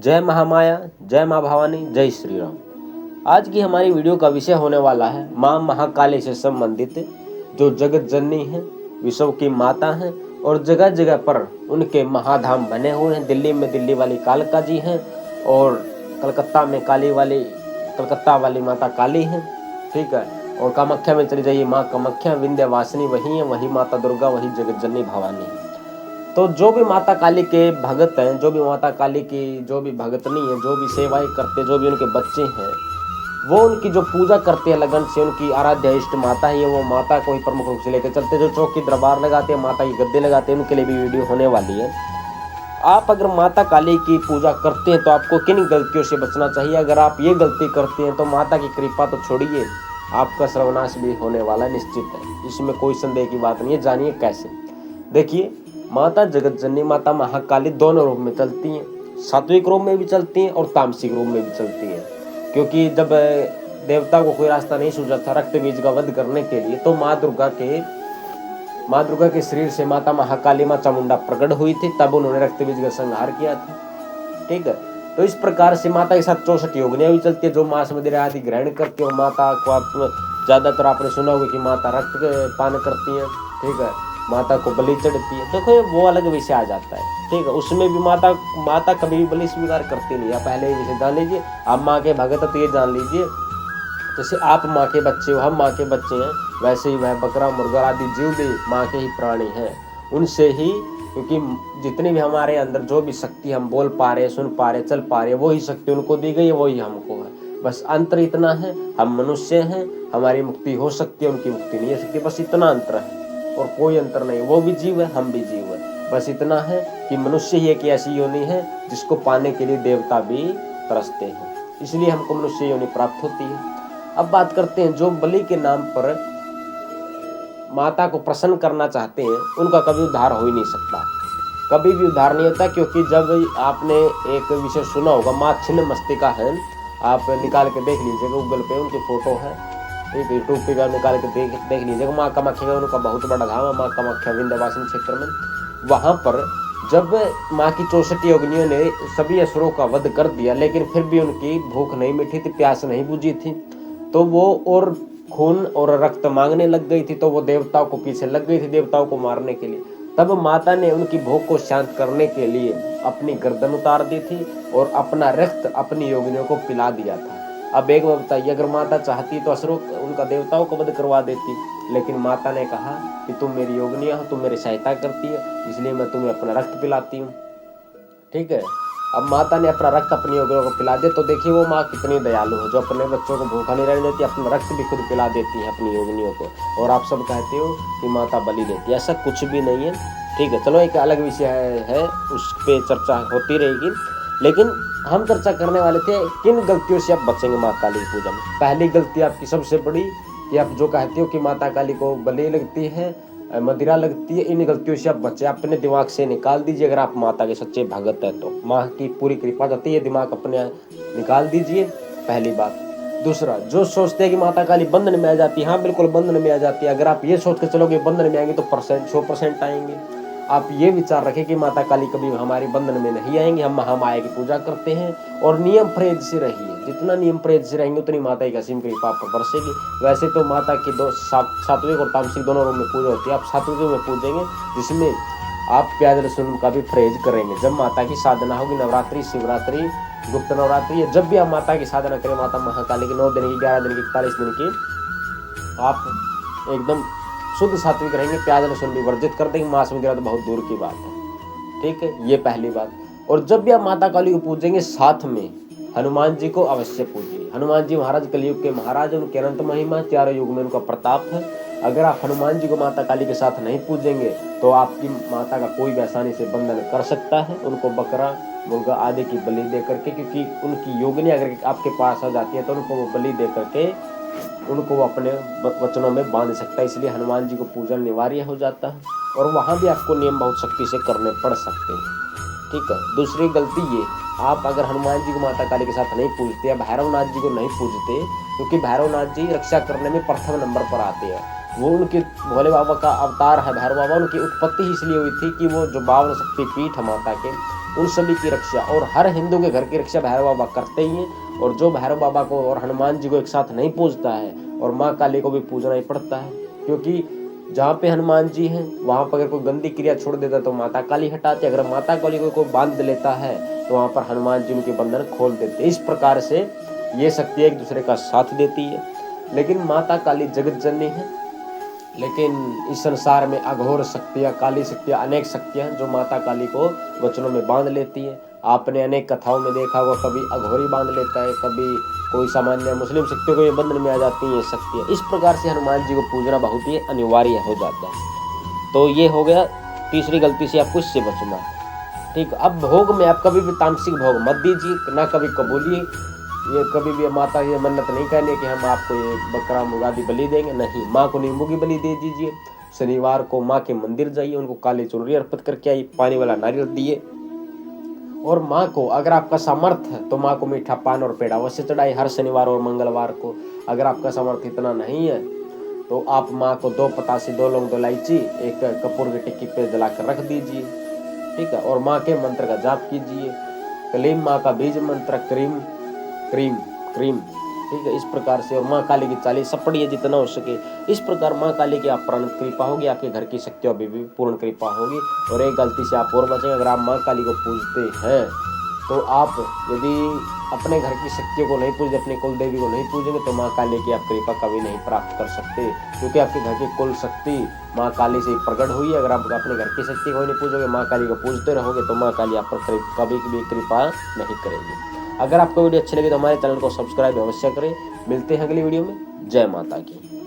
जय महामाया, जय माँ भवानी, जय श्री राम। आज की हमारी वीडियो का विषय होने वाला है माँ महाकाली से संबंधित, जो जगत जननी है, विश्व की माता है और जगह जगह पर उनके महाधाम बने हुए हैं। दिल्ली में दिल्ली वाली कालका जी हैं और कलकत्ता में कलकत्ता वाली माता काली हैं, ठीक है। और कामाख्या में चली जाइए, माँ कामाख्या विंध्यवासिनी वही है, वही माता दुर्गा, वही जगत जननी भवानी है। तो जो भी माता काली के भगत हैं, जो भी माता काली की जो भी भगतनी है, जो भी सेवाएं करते, जो भी उनके बच्चे हैं, वो उनकी जो पूजा करते हैं लगन से, उनकी आराध्य इष्ट माता है, वो माता को ही प्रमुख रूप से लेकर चलते। जो चौकी दरबार लगाते हैं, माता की गद्दे लगाते हैं, उनके लिए भी वीडियो होने वाली है। आप अगर माता काली की पूजा करते हैं तो आपको किन गलतियों से बचना चाहिए। अगर आप ये गलती करते हैं तो माता की कृपा तो छोड़िए, आपका सर्वनाश भी होने वाला निश्चित है, इसमें कोई संदेह की बात नहीं है। जानिए कैसे। देखिए, माता जगत जननी, माता महाकाली दोनों रूप में चलती हैं, सात्विक रूप में भी चलती हैं और तामसिक रूप में भी चलती हैं। क्योंकि जब देवता को कोई रास्ता नहीं सूझा था रक्त बीज का वध करने के लिए, तो माँ दुर्गा के शरीर से माता महाकाली, माँ चामुंडा प्रकट हुई थी, तब उन्होंने रक्त बीज का संहार किया था, ठीक है। तो इस प्रकार से माता के साथ 64 योगिनियां भी चलती है, जो मांस मदिरा आदि ग्रहण करती है। और माता को आप ज्यादातर आपने सुना होगा कि माता रक्त पान करती है, ठीक है, माता को बलि चढ़ती है। देखो वो अलग विषय आ जाता है, ठीक है। उसमें भी माता कभी भी बलि स्वीकार करती नहीं है। पहले विषय जान लीजिए, आप माँ के भगत तो ये जान लीजिए, जैसे आप माँ के बच्चे हो, हम माँ के बच्चे हैं, वैसे ही वह बकरा मुर्गा आदि जीव भी माँ के ही प्राणी हैं। उनसे ही, क्योंकि जितनी भी हमारे अंदर जो भी शक्ति हम बोल पा रहे, सुन पा रहे, चल पा रहे, वही शक्ति उनको दी गई है, वही हमको है। बस अंतर इतना है, हम मनुष्य हैं, हमारी मुक्ति हो सकती है, उनकी मुक्ति नहीं हो सकती, बस इतना अंतर है और कोई अंतर नहीं। वो भी जीव है, हम भी जीव है, बस इतना है कि मनुष्य ही एक ऐसी योनि है जिसको पाने के लिए देवता भी तरसते हैं, इसलिए हमको मनुष्य योनि प्राप्त होती है। अब बात करते हैं, जो बलि के नाम पर माता को प्रसन्न करना चाहते हैं, उनका कभी उद्धार हो ही नहीं सकता, कभी भी उद्धार नहीं होता। क्योंकि जब आपने एक विषय सुना होगा, माँ छिन्न मस्तिका है, आप निकाल के देख लीजिएगा, गूगल पे उनकी फोटो है, एक यूट्यूब पे निकाल के देख लीजिएगा। माँ कामाख्या का उनका बहुत बड़ा धाम है, माँ कामाख्या विंध्यवासिनी क्षेत्र में। वहां पर जब माँ की 64 योगिनियों ने सभी असुरों का वध कर दिया, लेकिन फिर भी उनकी भूख नहीं मिटी थी, प्यास नहीं बुझी थी, तो वो और खून और रक्त मांगने लग गई थी। तो वो देवताओं को पीछे लग गई थी, देवताओं को मारने के लिए। तब माता ने उनकी भूख को शांत करने के लिए अपनी गर्दन उतार दी थी और अपना रक्त अपनी योगिनियों को पिला दिया था। अब एक बात बताइए, अगर माता चाहती तो असुरों उनका देवताओं को वध करवा देती, लेकिन माता ने कहा कि तुम मेरी योगिनियां हो, तुम मेरी सहायता करती है, इसलिए मैं तुम्हें अपना रक्त पिलाती हूँ, ठीक है। अब माता ने अपना रक्त अपनी योगिनियों को पिला दिया, तो देखिए वो माँ कितनी दयालु है, जो अपने बच्चों को भूखा नहीं रहने देती, अपना रक्त भी खुद पिला देती है अपनी योगिनियों को। और आप सब कहते हो कि माता बलि देती है, ऐसा कुछ भी नहीं है, ठीक है। चलो एक अलग विषय है, उस पर चर्चा होती रहेगी, लेकिन हम चर्चा करने वाले थे किन गलतियों से आप बचेंगे माँ काली की पूजा में। पहली गलती आपकी सबसे बड़ी कि आप जो कहते हो कि माता काली को बलि लगती है, मदिरा लगती है, इन गलतियों से आप बचे, अपने दिमाग से निकाल दीजिए। अगर आप माता के सच्चे भगत हैं तो माँ की पूरी कृपा जाती है, दिमाग अपने निकाल दीजिए, पहली बात। दूसरा, जो सोचते हैं कि माता काली बंधन में आ जाती है, हाँ बिल्कुल बंधन में आ जाती है। अगर आप ये सोच कर चलोगे बंधन में आएंगे तो 100% आएंगे। आप ये विचार रखें कि माता काली कभी हमारी बंधन में नहीं आएंगे, हम महामाया की पूजा करते हैं और नियम परहेज से रहिए। जितना नियम परहेज से रहेंगे उतनी माता की असीम कृपा आप पर बरसेगी। वैसे तो माता की सात्विक और तामसिक दोनों रूप में पूजा होती है। आप सात्विक में पूजेंगे जिसमें आप प्याज लहसुन का भी परहेज करेंगे। जब माता की साधना होगी, नवरात्रि, शिवरात्रि, गुप्त नवरात्रि, जब भी आप माता की साधना करें, माता महाकाली की 9 दिन की, 11 दिन की, 41 दिन की, आप एकदम शुद्ध सात्विक रहेंगे, प्याज लहसुन भी वर्जित कर देंगे, मांस वगैरह तो बहुत दूर की बात है, ठीक है। ये पहली बात। और जब भी आप माता काली को पूजेंगे, साथ में हनुमान जी को अवश्य पूजिए। हनुमान जी महाराज कलयुग के महाराज, उनकी अनंत महिमा, चारों युग में उनका प्रताप है। अगर आप हनुमान जी को माता काली के साथ नहीं पूजेंगे तो आपकी माता का कोई भी आसानी से बंधन कर सकता है, उनको बकरा मुर्गा आदि की बलि दे करके, क्योंकि उनकी योगिनी अगर आपके पास आ जाती है तो उनको वो बलि दे करके उनको वो अपने वचनों में बांध सकता है। इसलिए हनुमान जी को पूजन अनिवार्य हो जाता है और वहाँ भी आपको नियम बहुत सख्ती से करने पड़ सकते हैं, ठीक है। दूसरी गलती ये, आप अगर हनुमान जी को माता काली के साथ नहीं पूजते या भैरवनाथ जी को नहीं पूजते, क्योंकि भैरवनाथ जी रक्षा करने में प्रथम नंबर पर आते हैं। वो उनके भोले बाबा का अवतार है भैरव बाबा। उनकी उत्पत्ति इसलिए हुई थी कि वो जो 52 शक्ति पीठ है माता के, उन सभी की रक्षा, और हर हिंदू के घर की रक्षा भैरव बाबा करते ही हैं। और जो भैरव बाबा को और हनुमान जी को एक साथ नहीं पूजता है, और माँ काली को भी पूजना ही पड़ता है, क्योंकि जहाँ पे हनुमान जी हैं वहाँ पर अगर कोई गंदी क्रिया छोड़ देता है तो माता काली हटाती है, अगर माता काली को कोई बांध लेता है तो वहाँ पर हनुमान जी उनके बंधन खोल देते। इस प्रकार से ये शक्ति एक दूसरे का साथ देती है। लेकिन माता काली जगत जननी है, लेकिन इस संसार में अघोर शक्तियाँ, काली शक्तियाँ, अनेक शक्तियाँ जो माता काली को वचनों में बांध लेती है। आपने अनेक कथाओं में देखा होगा, कभी अघोरी बांध लेता है, कभी कोई सामान्य मुस्लिम शक्तियों को ये बंधन में आ जाती है शक्तियाँ। इस प्रकार से हनुमान जी को पूजना बहुत ही अनिवार्य हो जाता है। तो ये हो गया तीसरी गलती से आपको इससे बचना। ठीक, अब भोग में आप कभी भी तामसिक भोग मत दीजिए, ना कभी कबूलिए। ये कभी भी माता ये मन्नत नहीं कहने कि हम आपको ये बकरा मुर्गादी बलि देंगे, नहीं। माँ को नींबू की बलि दे दीजिए। शनिवार को माँ के मंदिर जाइए, उनको काली चुनरी अर्पित करके आइए, पानी वाला नारियल दिए। और माँ को अगर आपका सामर्थ्य है तो माँ को मीठा पान और पेड़ा अवश्य चढ़ाइए हर शनिवार और मंगलवार को। अगर आपका सामर्थ्य इतना नहीं है तो आप माँ को 2 पतासे, 2 लौंग, 2 इलायची, एक कपूर की टिक्की पे जलाकर रख दीजिए। ठीक है, और माँ के मंत्र का जाप कीजिए। कलीम माँ का बीज मंत्र, क्रीम क्रीम क्रीम। ठीक है, इस प्रकार से। और माँ काली की 40 पढ़िए जितना हो सके। इस प्रकार माँ काली की आप प्राण कृपा होगी, आपके घर की शक्तियों भी पूर्ण कृपा होगी। और एक गलती से आप और बचेंगे, अगर आप माँ काली को पूजते हैं तो आप यदि अपने घर की शक्तियों को नहीं पूजते, अपने कुल देवी को नहीं पूजेंगे तो माँ काली की आप कृपा कभी नहीं प्राप्त कर सकते, क्योंकि आपके घर की कुल शक्ति माँ काली से प्रकट हुई है। अगर आप अपने घर की शक्ति को नहीं पूजोगे, माँ काली को पूजते रहोगे तो माँ काली आप पर कभी भी कृपा नहीं करेगी। अगर आपको वीडियो अच्छी लगी तो हमारे चैनल को सब्सक्राइब अवश्य करें। मिलते हैं अगली वीडियो में। जय माता की।